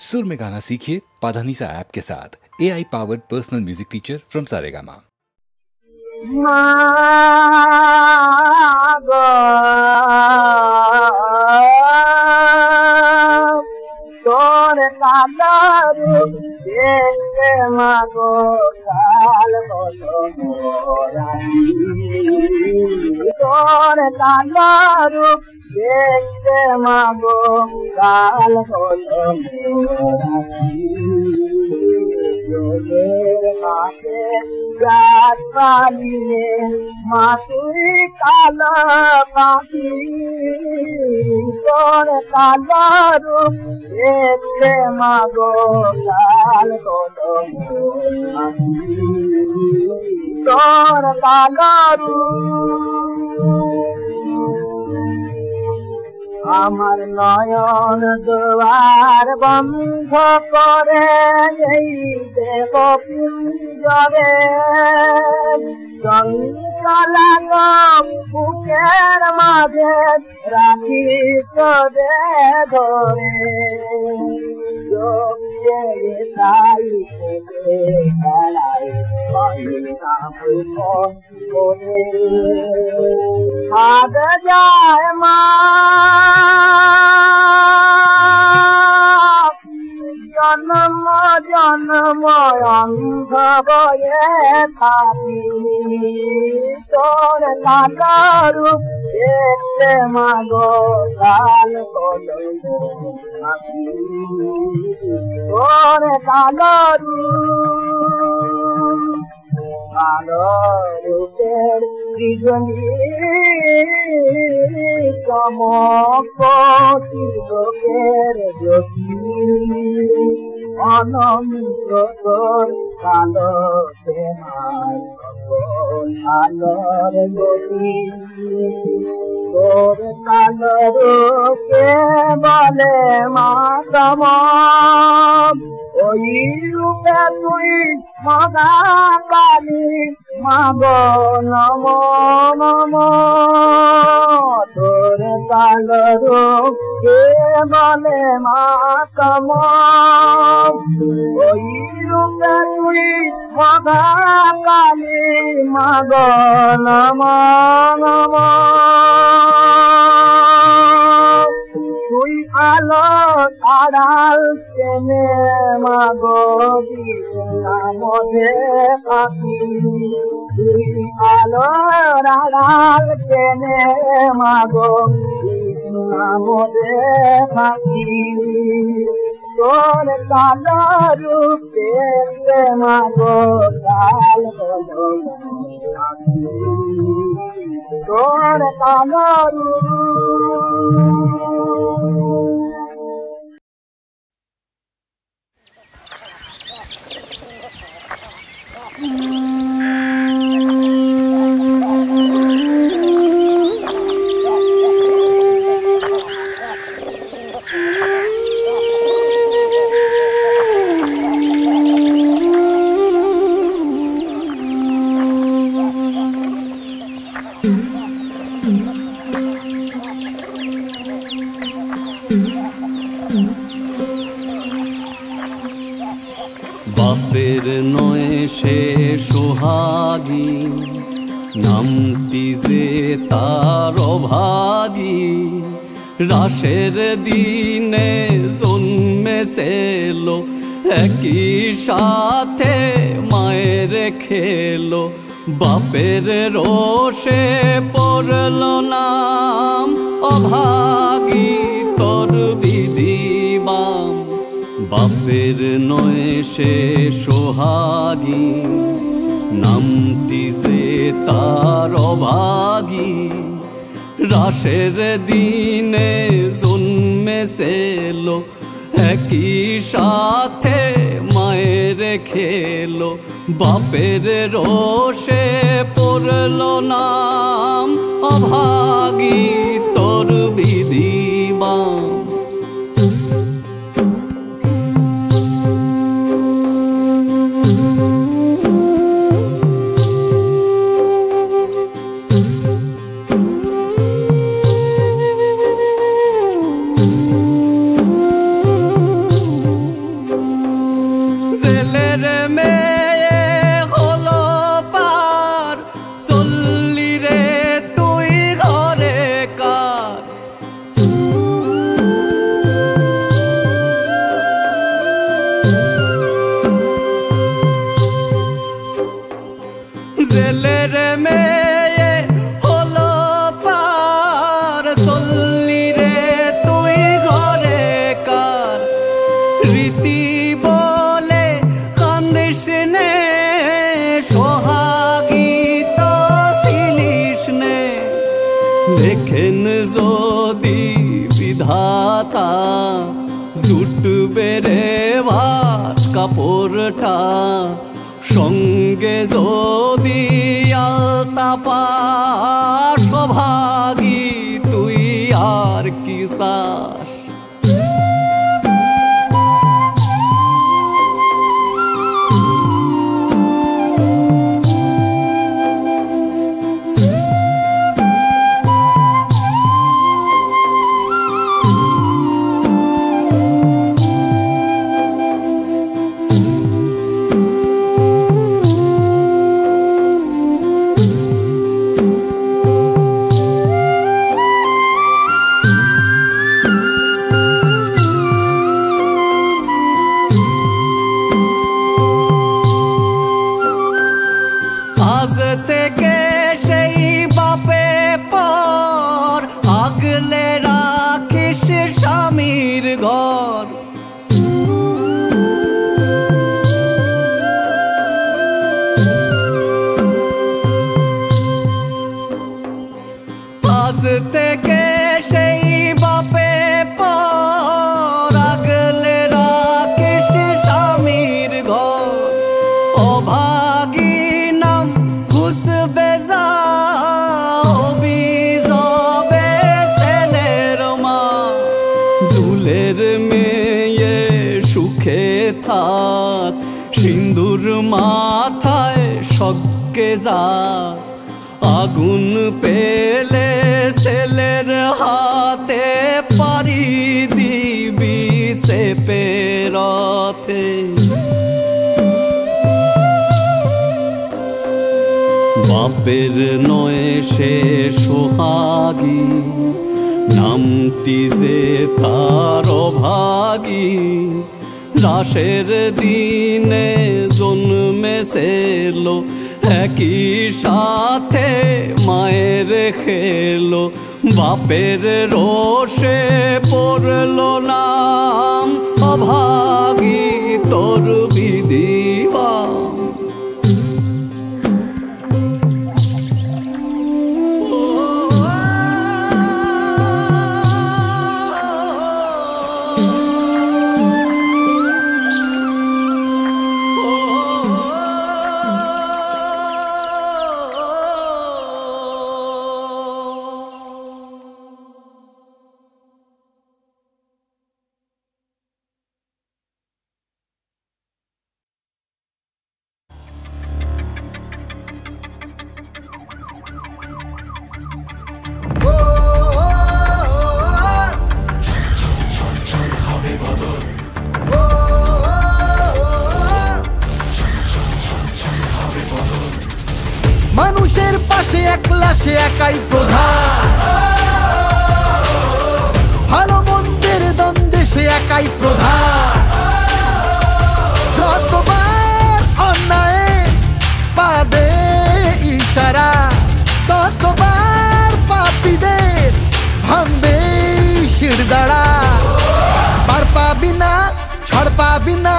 सुर में गाना सीखिए पाधानीसा ऐप के साथ। AI powered personal music teacher from Saregama. तोर कालरू देखते मागो काल बोलो मोरानी। तोर कालरू देखते मागो काल बोलो मोरानी। माते जात पालिए मातुरी काल पाती। तोर कालरू देखते मागो काल बोलो मोरानी। तोर कालरू আমার নয়ন দুয়ার বন্ধ করে এই দেব পিঞ্জরে চঞ্চলা বুকের মাঝে রাখি তোরে ধরে তাই খেলাই হাত যায় মা জন্ম জন্ম অন্ধ বয়ে থাকি। তোর কালরু দেখতে মাগো কাল বলো থাকি। তোর কালরু কালো রূপের সৃজনী চমক লোকের জ্যোতি অনন্ত তোর কালো প্রেমার আলোর গতি। তোর কালো রূপে বলে মা তমাম ওই রূপে তুই মগা কালী মাগো নম নম। তোর কালো রূপে বলে মা তমাম ওই রূপে তুই মগা কালী মাগো নম নম। তুই আলো আড়াল চেনে মাগো মধ্যে পাখি। তুই আলো আড়াল চেনে মাগো মধ্যে পাখি। তোর কালো রূপ দেখতে মাগো কাল বলো পাখি। তোর কালো রূপ বাপের নয় সে সোহাগী নামটি যে তার অভাগী। রাসের দিনে জন্মেছিল একই সাথে মায়ের খেলো। বাপের রোষে পড়ল নাম অভাগী তোর বিধিবাম। বাপের নয় সে সোহাগী নামটি যে তার অভাগী। রাসের দিনে জন্মেছিল একই সাথে মায়ের খেলো। বাপের রোষে পড়ল নাম অভাগী তোর বিধিবাম। রীতি বলে কান্দিস নে, সোহাগীত ছিলিস নে। লেখেন যদি বিধাতা, জুটবে রে ভাত কাপড়টা। সঙ্গে যদি আলতা পাস, সভাগী তুই আর কি চাস। আজ থেকে সেই বাপে পর, আগলে রাখিস স্বামীর ঘর। আজ থেকে সেই বাপে পর, আগলে রাখিস স্বামীর ঘর। অভাগী নাম খুশবে যা, অভিযোগে ছেলের মা। দুলের মেয়ে সুখে থাক, সিন্দুর মাথায় সজ্ঞে যা। আগুন পেলে ছেলের হাতে, পারি দিবি চেপে রথে। বাপের নয় সে সোহাগী, নামটি যে তার অভাগী। রাসের দিনে জন্মেছিল, একই সাথে মায়ের খেলো। বাপের রোষে পড়ল নাম, অভাগী তোর বিধিবাম। মানুষের পাশে একলা সে একাই প্রধান, ভালো মন্দের দ্বন্দ্বে সে একাই প্রধান। যতবার অন্যায় পাবে ইশারা, ততবার পাপীদের ভাঙবে শিরদাঁড়া। পার পাবি না, ছাড় পাবি না,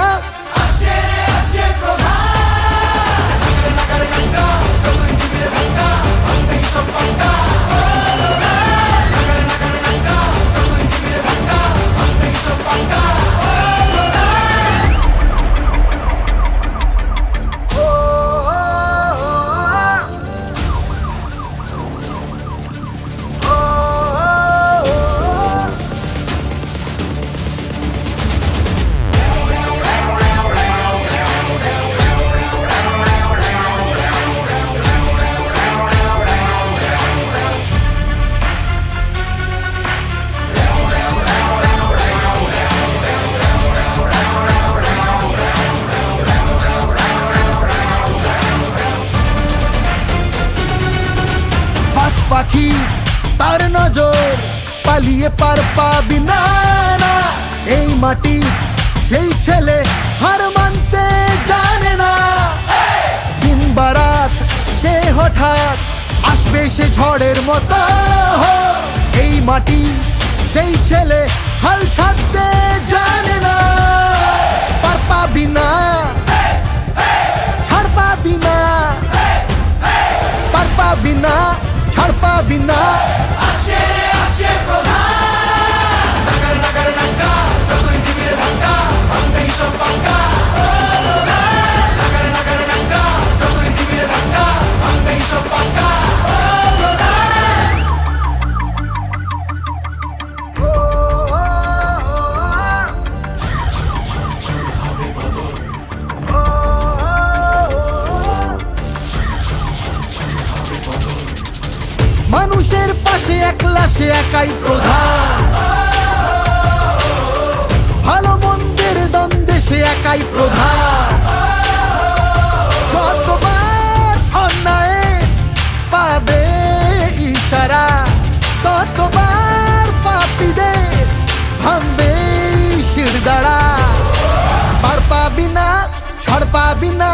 আসে আসে প্রধান। পাখি তার নজর পালিয়ে পার পাবি না। এই মাটি সেই ছেলে হার মানতে জানে না। দিন বারাত সে হঠাৎ আসবে সে ঝড়ের মতো। এই মাটি সেই ছেলে হাল ছাড়তে জানে না। মানুষের পাশে একলা সে একাই প্রধান, ভালো মন্দের দ্বন্দ্বে সে একাই প্রধান। যতবার অন্যায় পাবে ইশারা, ততবার পাপীদের ভাঙবে শিরদাঁড়া। পার পাবি না, ছাড় পাবি না,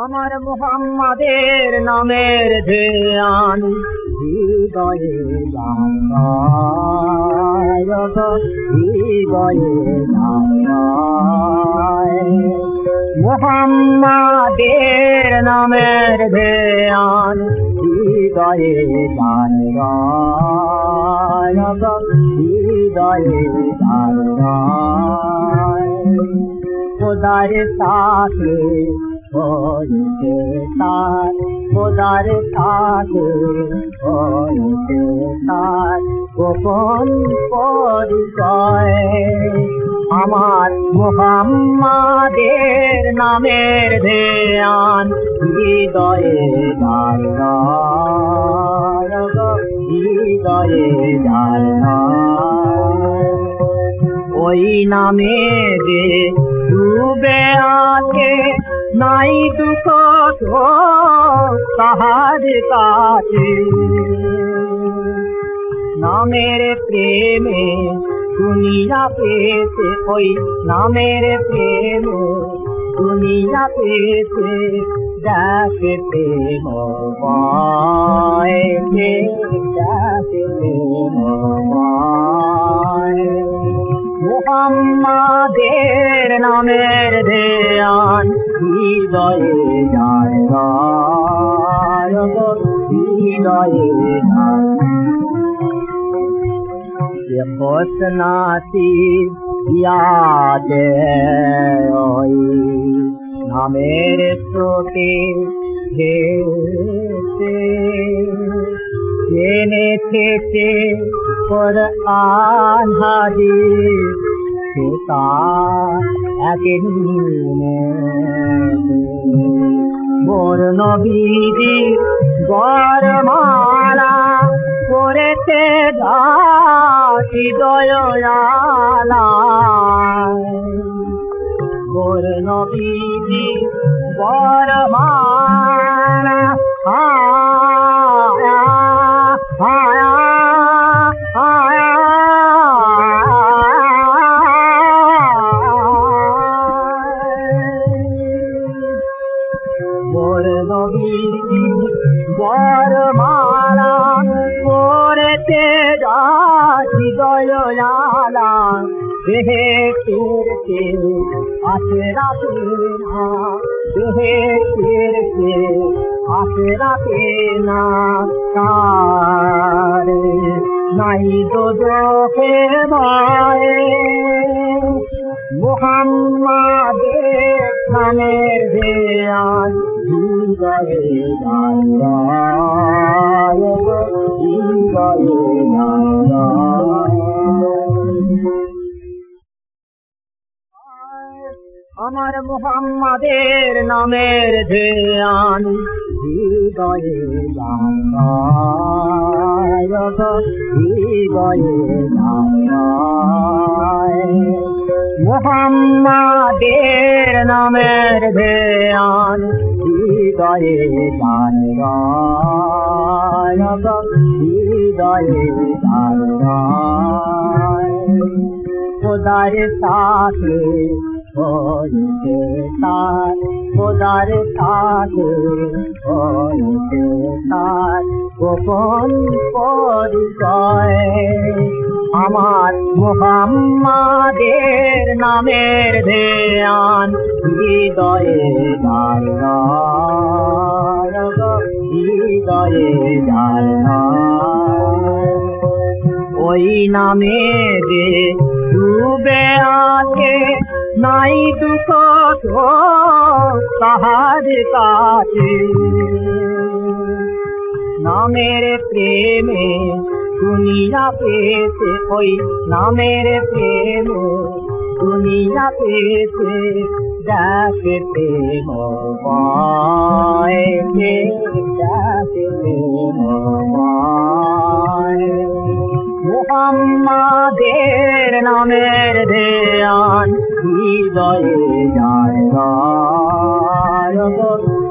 আমার মুহাম্মাদের নামের ধ্যান হৃদয়ে লাগায়, হৃদয়ে লাগায়। মুহাম্মাদের নামের ধ্যান হৃদয়ে লাগায়, হৃদয়ে লাগায়। খোদার সাথে হইতে তার, খোদার সাথে হইতে তার গোপন পরিচয়। আমার মুহাম্মাদের নামের ধ্যান হৃদয়ে যায় না, হৃদয়ে যায় না। ওই নামে যে ডুবে আছে নাই দুঃখ তাহার কাছে, নামের প্রেমে দুনিয়া পেয়েছে, ওই নামের প্রেমে দুনিয়া পেয়েছে, দেখতে ময় দেখতে ময়। মুহাম্মাদের নামের ধ্যান হৃদয়ে যায় না, হৃদয়ে যায়। ये खुशनासी याद आई ना मेरे सोते जेने थे कुरान हादिस सेता मोर नबीजी गरमाला করেছে হৃদয়ালা, গোর নবীজি বরমানা আয়া আয়া আয়া গোর নবীজি বরমালা করেছে হৃদয়ালা, দেহে ফিরতে আসে রাতে না, দেহে ফিরতে আসে রাতে না, তার নাই দোজখের ভয়। মুহাম্মাদের নামের ধ্যান হৃদয়ে যায় না, হৃদয়ে যায় না। আমার মুহাম্মাদের নামের ধ্যান হৃদয়ে যায় না, হৃদয়ে যায় না। মুহাম্মাদের নামের ধ্যান হৃদয়ে যায় না, হৃদয়ে যায় না। খোদার সাথে হয়েছে তার, খোদার সাথে হয়েছে তার গোপন পরিচয়। আমার মুহাম্মাদের নামের ধ্যান হৃদয়ে যায় না, হৃদয়ে যায় না। ওই নামে যে ডুবে আছে নাই দুঃখ তাহার কাছে, নামের প্রেমে দুনিয়া পেয়েছে, ওই নামের প্রেমে দুনিয়া পেয়েছে, দেখতে ময় দেখতে ময়। মুহাম্মাদের নামের ধ্যান হৃদয়ে যায় না,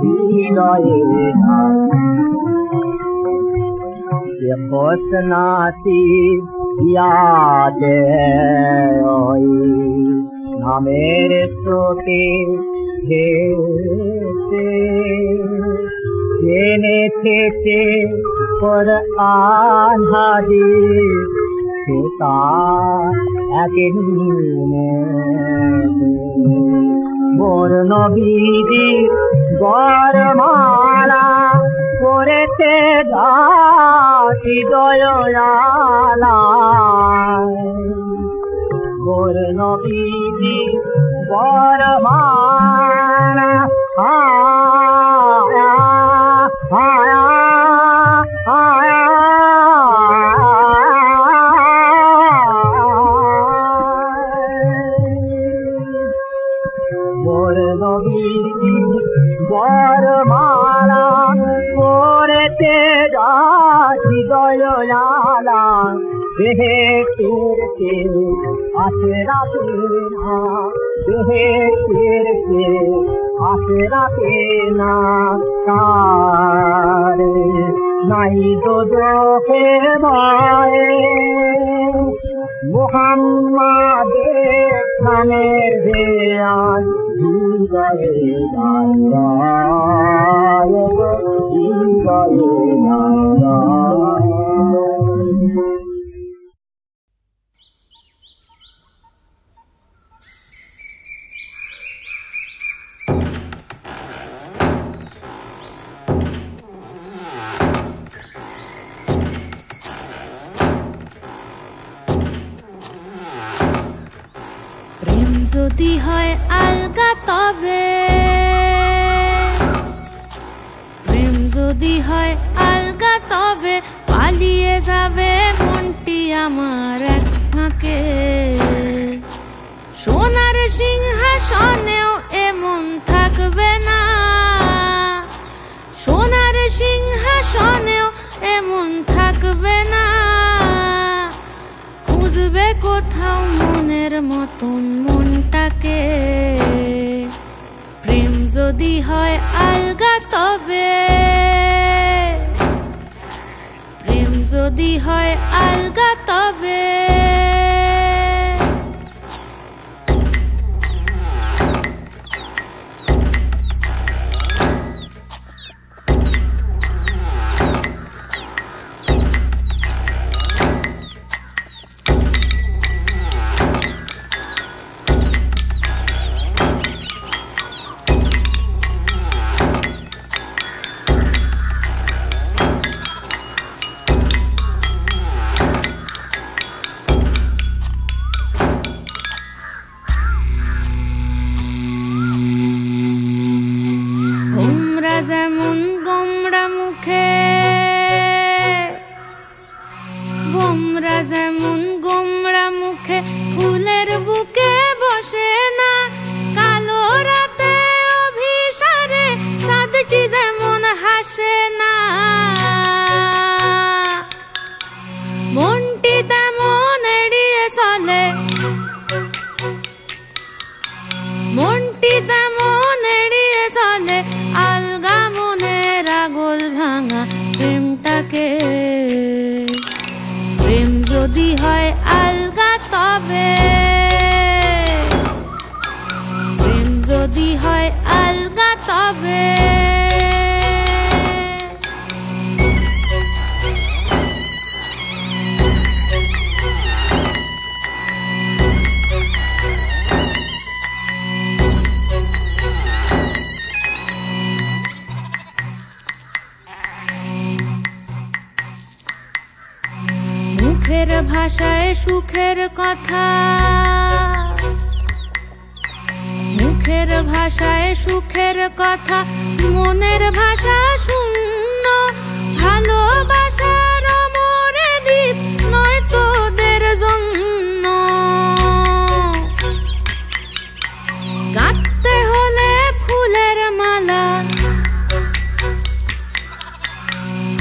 হৃদয়ে যায়। ये खुशनासी याद आई ना मेरे सोते जेने थे कुरान हादिस सेता মোর নবীজি গরমালা করেছে হৃদয়ালা, মোর নবীজি গরমালা আয়া আয়া আয়া तेरा हृदय लाला देहे तेरे के आसरा तेना देहे तेरे के आसरा तेना तारे नहीं तो दोखे भाए मोहम्मद नामेर देयान हृदय लाला প্রেম যদি হয় আলগা তবে প্রেম যদি হয় আলগা তবে পালিয়ে যাবে মনটি আমার এক ফাঁকে সোনার সিংহাসনেও এমন থাকবে না সোনার সিংহাসনেও এমন থাকবে না খুঁজবে কোথাও মনের মতন মনটাকে প্রেম যদি হয় আলগা তবে প্রেম যদি হয় আলগা তবে যেমন গোমরা মুখে গোমরা যেমন গোমরা মুখে ফুলের বুকে বসে না কালো রাতে অভিসারে চাঁদটি যেমন হাসে না মনটি তেমন এড়িয়ে চলে মনটি তেমন এড়িয়ে চলে আলগা মনের আগল ভাঙা প্রেমটাকে প্রেম যদি হয় আলগা তবে প্রেম যদি হয় আলগা তবে মুখের ভাষায় সুখের কথা মুখের ভাষায় সুখের কথা মনের ভাষা শূন্য ভালোবাসার অমরে দ্বীপ নয় তোদের জন্য গাঁথতে হলে ফুলের মালা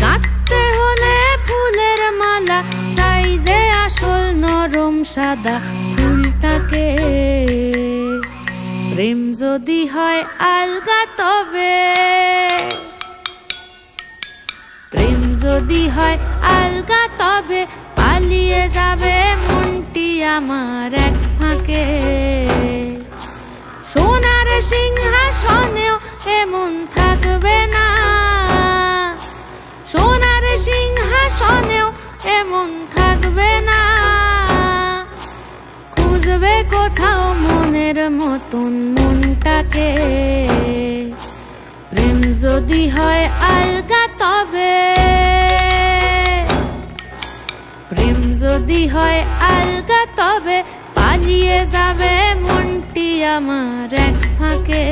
গাঁথতে হলে ফুলের মালা চাই যে আসল নরম সাদা ফুলটাকে প্রেম যদি হয় আলগা তবে প্রেম যদি হয় আলগা তবে পালিয়ে যাবে মনটি আমার এক ফাঁকে সোনার সিংহাসনেও এমন থাকবে না সোনার সিংহাসনেও এমন থাকবে না খুঁজবে কোথাও মনের মতন মনটাকে প্রেম যদি হয় আলগা তবে প্রেম যদি হয় আলগা তবে পালিয়ে যাবে মনটি আমার এক ফাঁকে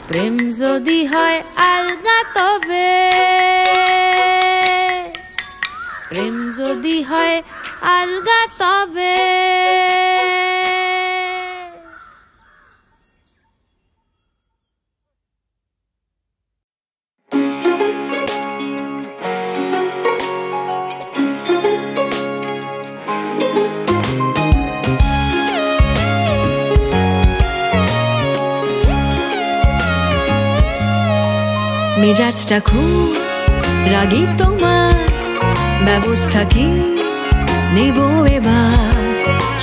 প্রেম যদি হয় আলগা তবে প্রেম যদি হয় আলগা তবে মেজাজটা খুব রাগী তোমার, ব্যবস্থা কি নেব এবার?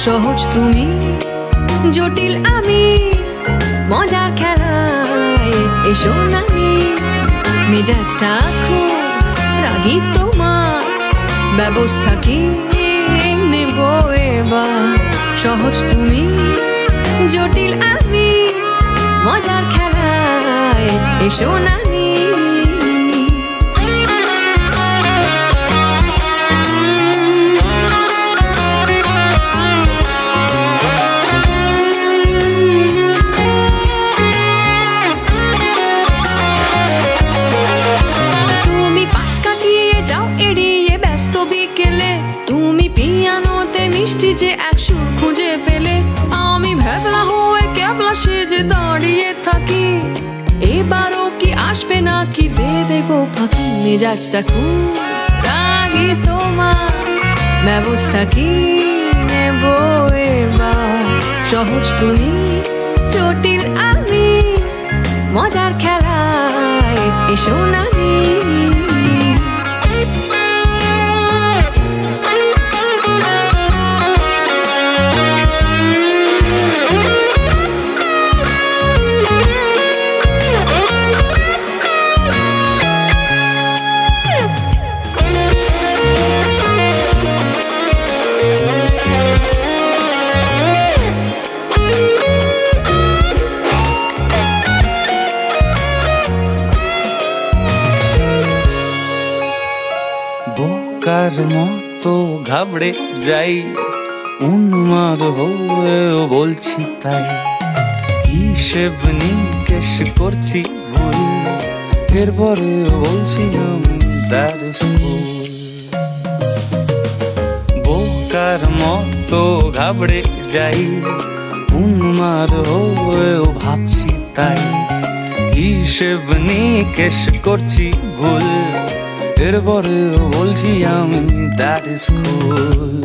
সহজ তুমি, জটিল আমি, মজার খেলায় এসো নামি। মেজাজটা খুব রাগী তোমার, ব্যবস্থা কি নেব এবার? সহজ তুমি, জটিল আমি, মজার খেলায় এসো নামি। মিষ্টি যে এক সুর খুঁজে পেলে, আমি ভেবলা হয়ে ক্যাবলা সেজে দাঁড়িয়ে থাকি। এবারও কি আসবে নাকি দেবে গো ফাঁকি? মেজাজটা খুব রাগী তোমার, ব্যবস্থা কি নেব এবার? সহজ তুমি, জটিল আমি, মজার খেলায় এসো নামি। বোকার মতো ঘাবড়ে যাই, উন্মাদ হয়েও বলছি তাই। হিসেব নিকেশ করছি ভুল, এরপরে বলছি আমি তার স্কুল। বোকার মতো ঘাবড়ে যাই, উন্মাদ হয়েও ভাবছি তাই। হিসেব নিকেশ করছি ভুল, এরপরে বলছি আমি দ্যাট ইজ কুল।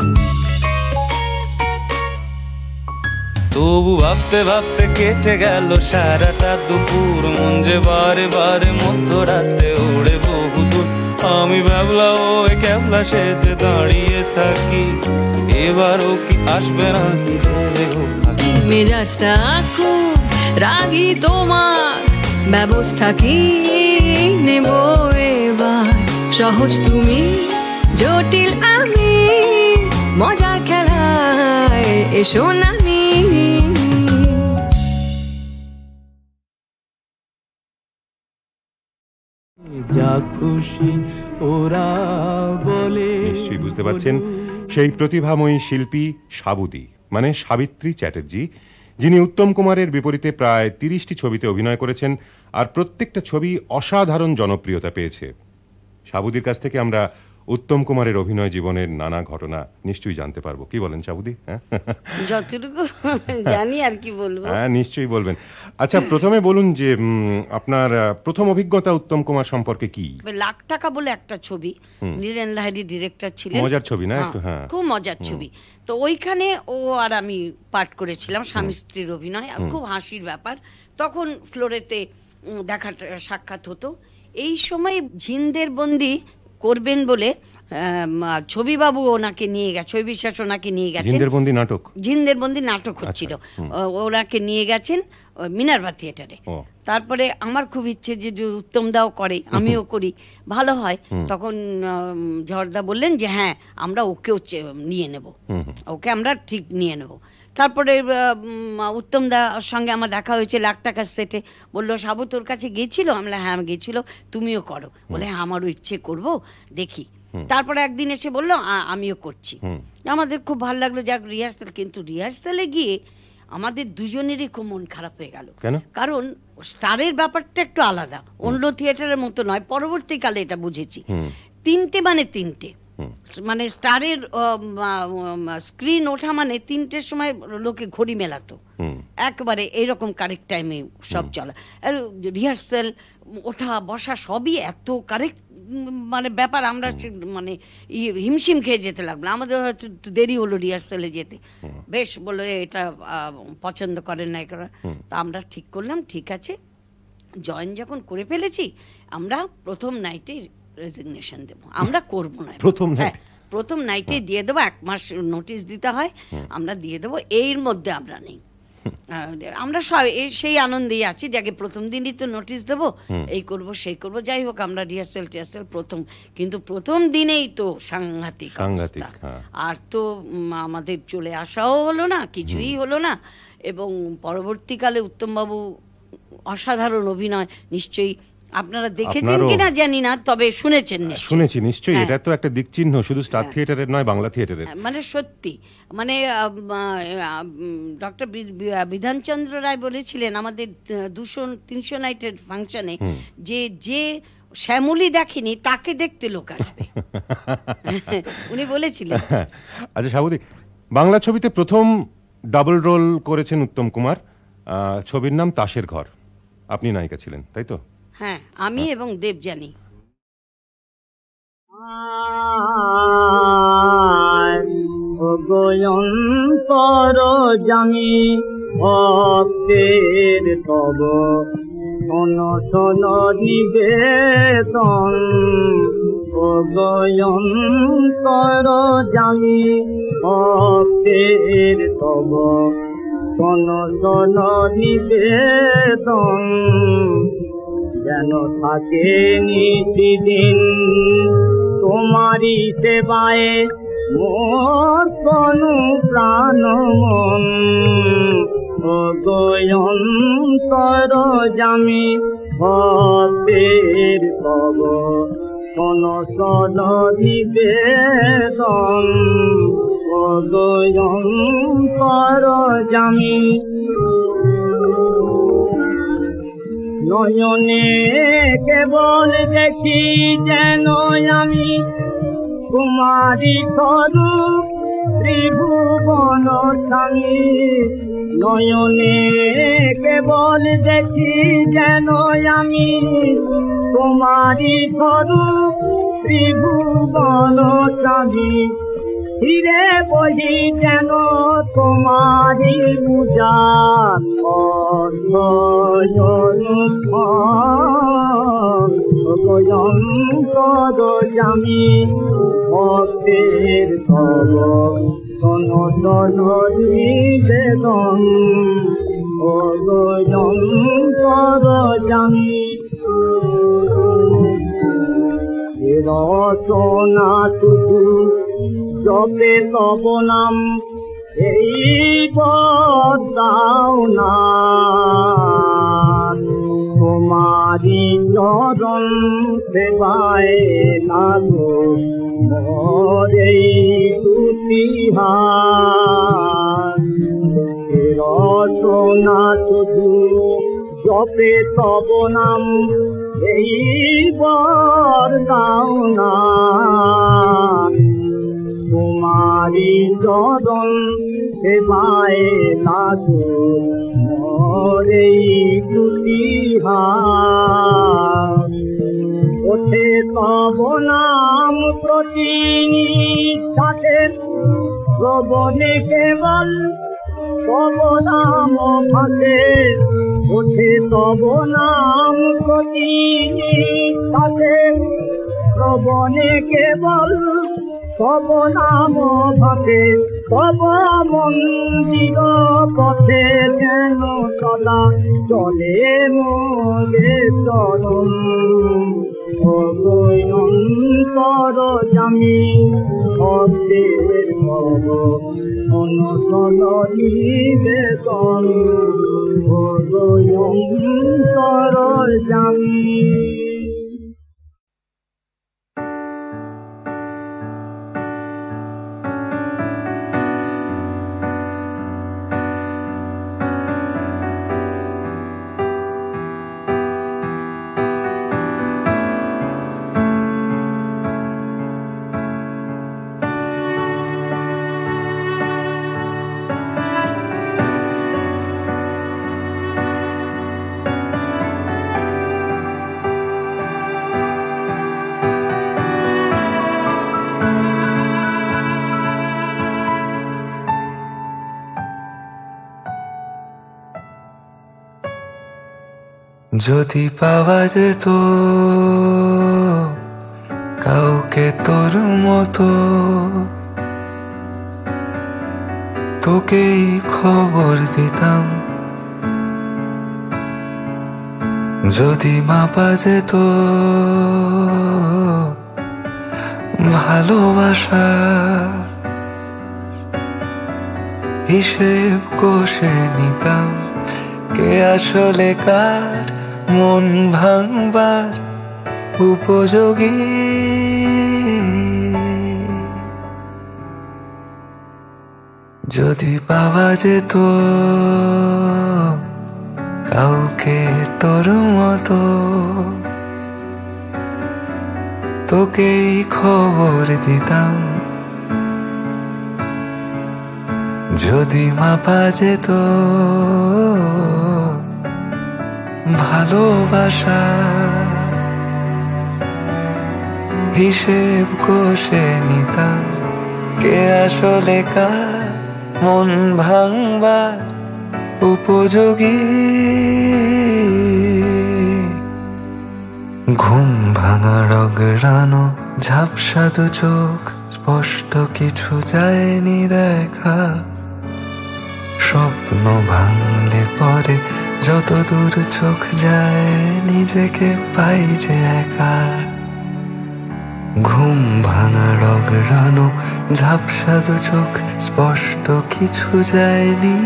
তবু ভাবতে ভাবতে কেটে গেল সারাটা দুপুর, মন যে বারে বারে মধ্যরাতে ওড়ে বহুদূর। আমি ভাবলা ওই ক্যাবলা সেজে দাঁড়িয়ে থাকি, এবারও কি আসবে নাকি দেবে গো ফাঁকি? মেজাজটা খুব রাগী তোমার, ব্যবস্থা কি নেব এবার? সহজ তুমি, জটিল আমি, মজার খেলায় এসো নামি। যা খুশি ওরা বলে। নিশ্চয়ই বুঝতে পারছেন সেই প্রতিভাময়ী শিল্পী সাবুদি মানে সাবিত্রী চ্যাটার্জি, যিনি উত্তম কুমারের বিপরীতে প্রায় 30টি ছবিতে অভিনয় করেছেন আর প্রত্যেকটা ছবি অসাধারণ জনপ্রিয়তা পেয়েছে। সাবুদির কাছ থেকে আমরা উত্তম কুমারের অভিনয় জীবনের নানা ঘটনা নিশ্চয়ই জানতে পারবো। কি বলেন সাবুদি? যতটুকু জানি আর কি বলবো। হ্যাঁ, নিশ্চয়ই বলবেন। আচ্ছা, প্রথমে বলুন যে আপনার প্রথম অভিজ্ঞতা উত্তম কুমার সম্পর্কে কি? লাখ টাকা বলে একটা ছবি, নীরেন লাহিড়ী ডিরেক্টর ছিলেন। মজার ছবি না একটু? হ্যাঁ, খুব মজার ছবি। তো ওইখানে ও আর আমি পাঠ করেছিলাম, স্বামী স্ত্রীর অভিনয়, আর খুব হাসির ব্যাপার। তখন ফ্লোরেতে দেখা সাক্ষাৎ হতো। এই সময় ঝিন্দের বন্দি করবেন বলে ছবিবাবু ওনাকে নিয়ে গেছে, ছবি বিশ্বাস ওনাকে নিয়ে গেছেন। ঝিন্দের বন্দি নাটক হচ্ছিল, ওনাকে নিয়ে গেছেন মিনার্ভা থিয়েটারে। তারপরে আমার খুব ইচ্ছে যে উত্তম দাও করে, আমিও করি, ভালো হয়। তখন ঝড়দা বললেন যে হ্যাঁ, আমরা ওকেও নিয়ে নেব, ওকে আমরা ঠিক নিয়ে নেব। তারপরে উত্তম দার সঙ্গে আমার দেখা হয়েছে লাখ টাকার সেটে। বললো সাবু তোর কাছে গিয়েছিল? আমরা হ্যাঁ গিয়েছিল, তুমিও করো? বলে হ্যাঁ, আমারও ইচ্ছে, করব, দেখি। তারপরে একদিন এসে বললো আমিও করছি। আমাদের খুব ভালো লাগলো, যাক রিহার্সাল। কিন্তু রিহার্সালে গিয়ে আমাদের দুজনেরই খুব মন খারাপ হয়ে গেল, কারণ স্টারের ব্যাপারটা একটু আলাদা, অন্য থিয়েটারের মতো নয়। পরবর্তীকালে এটা বুঝেছি। 3টে মানে 3টে, মানে স্টারের স্ক্রিন ওঠা মানে 3টের সময় লোকে ঘড়ি মেলাতো, একবারে এইরকম কারেক্ট টাইমে সব চলা। আর রিহার্সাল, ওঠা বসা সবই এত কারেক্ট মানে ব্যাপার। আমরা মানে হিমশিম খেয়ে যেতে লাগলো। আমাদের হয়তো দেরি হলো রিহার্সালে যেতে। বেশ, বললো এটা পছন্দ করেন না, তা আমরা ঠিক করলাম ঠিক আছে জয়েন যখন করে ফেলেছি, আমরা প্রথম নাইটে রেজিগনেশন দেবো, আমরা করবো না। প্রথম নাইটে দিয়ে দেবো, 1 মাস নোটিশ দিতে হয়, আমরা দিয়ে দেবো, এর মধ্যে আমরা নেই। আমরা সেই আনন্দেই আছি যে আগে প্রথম দিনই তো নোটিশ দেবো, এই করব সেই করব, যাই হোক আমরা রিহার্সেল কিন্তু প্রথম দিনেই তো সাংঘাতিক অবস্থা। আর তো আমাদের চলে আসাও হলো না, কিছুই হলো না। এবং পরবর্তীকালে উত্তমবাবু অসাধারণ অভিনয়, নিশ্চয়ই আপনারা দেখেছেন কিনা জানি না, তবে শুনেছেন নিশ্চয়ই। শুনেছি নিশ্চয়ই, এটা তো একটা দিকচিহ্ন শুধু স্টার থিয়েটারের নয়, বাংলা থিয়েটারের। মানে সত্যি, মানে ডক্টর বিধানচন্দ্র রায় বলেছিলেন আমাদের 200-300 নাইটের ফাংশনে যে শ্যামলী দেখেনি তাকে দেখতে লোক আসবে, উনি বলেছিলেন। আচ্ছা সাবুদি, বাংলা ছবিতে প্রথম ডাবল রোল করেছেন উত্তম কুমার, ছবির নাম তাসের ঘর, আপনি নায়িকা ছিলেন, তাই তো? হ্যাঁ, আমি এবং দেবযানী। অন্তর জামি ভক্তের তব শোন শোন নিবেদন, অন্তর জামি ভক্তের তব শোন শোন নিবেদন, যেন থাকে নিতিদিন তোমারি সেবায় মোর তনু প্রাণ মন, অন্তর জামি ভক্তের তব শোন শোন নিবেদন, অন্তর জামি নয়নে কেবল দেখি যেন আমি কুমারী স্বরূপ ত্রিভুবন স্বামী, নয়নে কেবল দেখি যেন আমি কুমারী স্বরূপ ত্রিভুবন স্বামী, ফিরে বহি যেন তোমারি পূজা অন্তর জামি ভক্তের তব শোন শোন নিবেদন, অন্তর জামি রচনা শুধু জপে তব নাম, এই বদাও না তোমারি চরণ সেবায় লাগো মরে তুতিহার, রচনা শুধু জপে তব নাম, এই বদাও না তোমারি চরণ সেবায় লাগো মরে তুতিহার, ওঠে তব নাম প্রতিনিষ্ঠাতে শ্রবণে কেবল তব নাম ভাসে, ওঠে তব নাম প্রতিনিষ্ঠাতে শ্রবণে কেবল তব নাম ভাসে, তব মন্দির পথে যেন সদা চলে মোরে চরণ, অন্তর জামি ভক্তের তব অনশন নিবেদন, অন্তর জামি। যদি পাওয়া যেত কাউকে তোর মতো, তোকেই খবর দিতাম। যদি মাপা যেত ভালোবাসা, হিসেব কষে নিতাম কে আসলে কার মন ভাঙবার উপযোগী। যদি পাওয়া যেত কাউকে তোর মতো, তোকেই খবর দিতাম। যদি মাপা যেত ভালোবাসা, হিসেব কষে নিতাম কে আসলে কার মন ভাঙবার উপযোগী। ঘুম ভাঙা রগড়ানো ঝাপসা দু চোখ, স্পষ্ট কিছু যায়নি দেখা। স্বপ্ন ভাঙলে পরে যত দূর চোখ যায় নিজেকে পাই যে একা। ঘুম ভাঙা রগড়ানো ঝাপসা দু চোখ, স্পষ্ট কিছু যায়নি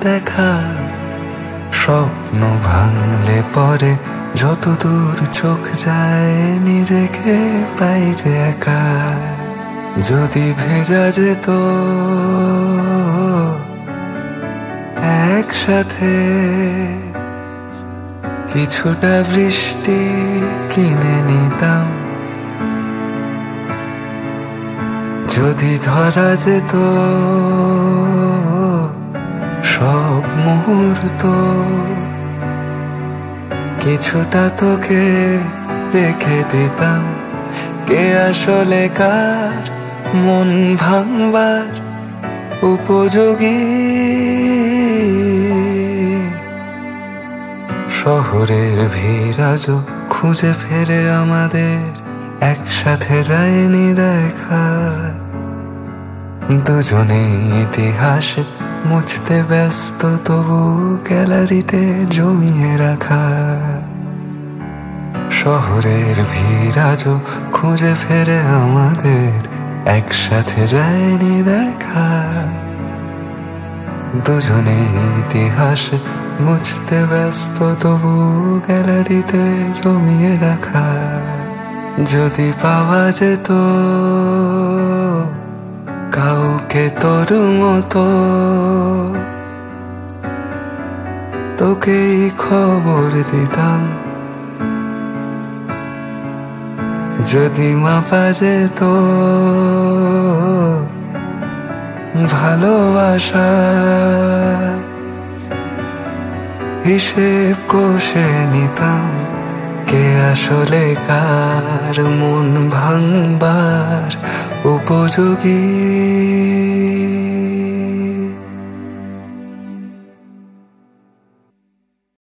দেখা। স্বপ্ন ভাঙলে পরে যত দূর চোখ যায় নিজেকে পাই যে একা। যদি ভেজা যেত একসাথে কিছুটা বৃষ্টি কিনে নিতাম। যদি ধরা যেত সব মুহূর্ত, কিছুটা তোকে রেখে দিতাম কে আসলে কার মন ভাঙবার উপযোগী। শহরের ভিড় আজও খুঁজে ফেরে আমাদের, একসাথে যায়নি দেখা। দুজনে ইতিহাস মুছতে ব্যস্ত, তবু গ্যালারিতে জমিয়ে রাখা। শহরের ভিড় আজও খুঁজে ফেরে আমাদের, একসাথে যায়নি দেখা। দুজনে ইতিহাস মুছতে ব্যস্ত, তবু গ্যালারিতে জমিয়ে রাখা। যদি পাওয়া যেত কাউকে তোর মতো, তোকেই খবর দিতাম। যদি মাপা যেত ভালোবাসা, হিসেব কষে নিতাম কে আসলে কার মন ভাঙবার উপযোগী।